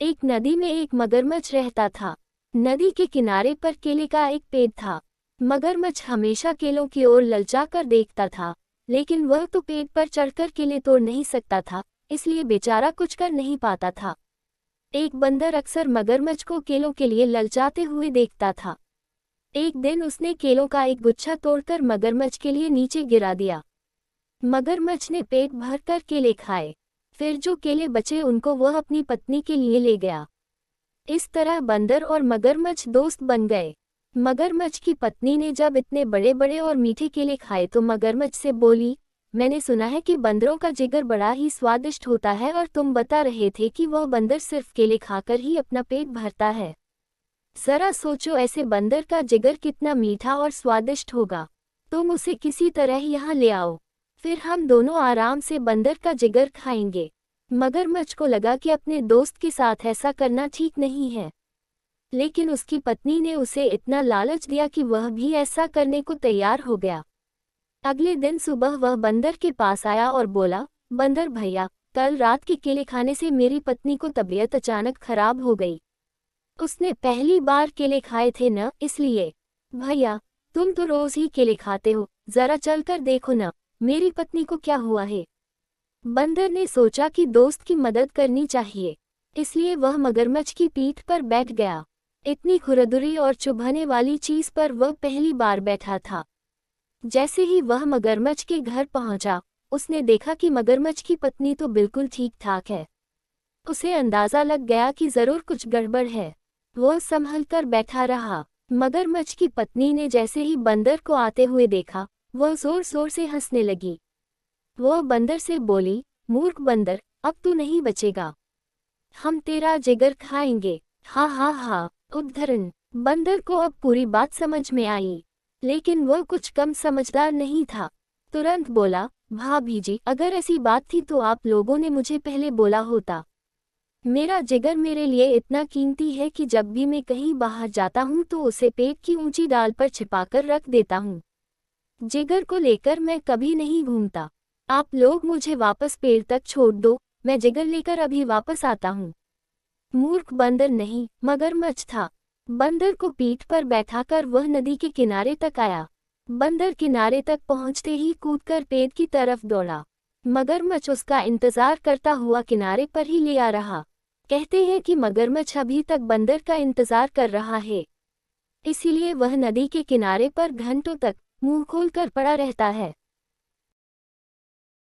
एक नदी में एक मगरमच्छ रहता था। नदी के किनारे पर केले का एक पेड़ था। मगरमच्छ हमेशा केलों की ओर ललचा कर देखता था, लेकिन वह तो पेड़ पर चढ़कर केले तोड़ नहीं सकता था, इसलिए बेचारा कुछ कर नहीं पाता था। एक बंदर अक्सर मगरमच्छ को केलों के लिए ललचाते हुए देखता था। एक दिन उसने केलों का एक गुच्छा तोड़कर मगरमच्छ के लिए नीचे गिरा दिया। मगरमच्छ ने पेट भरकर केले खाए। फिर जो केले बचे उनको वह अपनी पत्नी के लिए ले गया। इस तरह बंदर और मगरमच्छ दोस्त बन गए। मगरमच्छ की पत्नी ने जब इतने बड़े बड़े और मीठे केले खाए तो मगरमच्छ से बोली, मैंने सुना है कि बंदरों का जिगर बड़ा ही स्वादिष्ट होता है और तुम बता रहे थे कि वह बंदर सिर्फ केले खाकर ही अपना पेट भरता है। जरा सोचो, ऐसे बंदर का जिगर कितना मीठा और स्वादिष्ट होगा। तुम उसे किसी तरह यहाँ ले आओ, फिर हम दोनों आराम से बंदर का जिगर खाएंगे। मगरमच्छ को लगा कि अपने दोस्त के साथ ऐसा करना ठीक नहीं है, लेकिन उसकी पत्नी ने उसे इतना लालच दिया कि वह भी ऐसा करने को तैयार हो गया। अगले दिन सुबह वह बंदर के पास आया और बोला, बंदर भैया, कल रात के केले खाने से मेरी पत्नी को तबीयत अचानक खराब हो गई। उसने पहली बार केले खाए थे न, इसलिए। भैया, तुम तो रोज ही केले खाते हो, जरा चलकर देखो न, मेरी पत्नी को क्या हुआ है। बंदर ने सोचा कि दोस्त की मदद करनी चाहिए, इसलिए वह मगरमच्छ की पीठ पर बैठ गया। इतनी खुरदुरी और चुभने वाली चीज पर वह पहली बार बैठा था। जैसे ही वह मगरमच्छ के घर पहुंचा, उसने देखा कि मगरमच्छ की पत्नी तो बिल्कुल ठीक ठाक है। उसे अंदाजा लग गया कि जरूर कुछ गड़बड़ है। वह संभल कर बैठा रहा। मगरमच्छ की पत्नी ने जैसे ही बंदर को आते हुए देखा, वह जोर जोर से हंसने लगी। वह बंदर से बोली, मूर्ख बंदर, अब तू नहीं बचेगा, हम तेरा जिगर खाएंगे। हा हा हा। उद्धरण। बंदर को अब पूरी बात समझ में आई, लेकिन वह कुछ कम समझदार नहीं था। तुरंत बोला, भाभी जी, अगर ऐसी बात थी तो आप लोगों ने मुझे पहले बोला होता। मेरा जिगर मेरे लिए इतना कीमती है कि जब भी मैं कहीं बाहर जाता हूँ तो उसे पेड़ की ऊंची डाल पर छिपाकर रख देता हूँ। जिगर को लेकर मैं कभी नहीं घूमता। आप लोग मुझे वापस पेड़ तक छोड़ दो, मैं जिगर लेकर अभी वापस आता हूँ। मूर्ख बंदर नहीं, मगरमच्छ था। बंदर को पीठ पर बैठाकर वह नदी के किनारे तक आया। बंदर किनारे तक पहुंचते ही कूदकर पेड़ की तरफ दौड़ा। मगरमच्छ उसका इंतजार करता हुआ किनारे पर ही ले आ रहा। कहते हैं कि मगरमच्छ अभी तक बंदर का इंतजार कर रहा है, इसीलिए वह नदी के किनारे पर घंटों तक मुंह खोलकर पड़ा रहता है।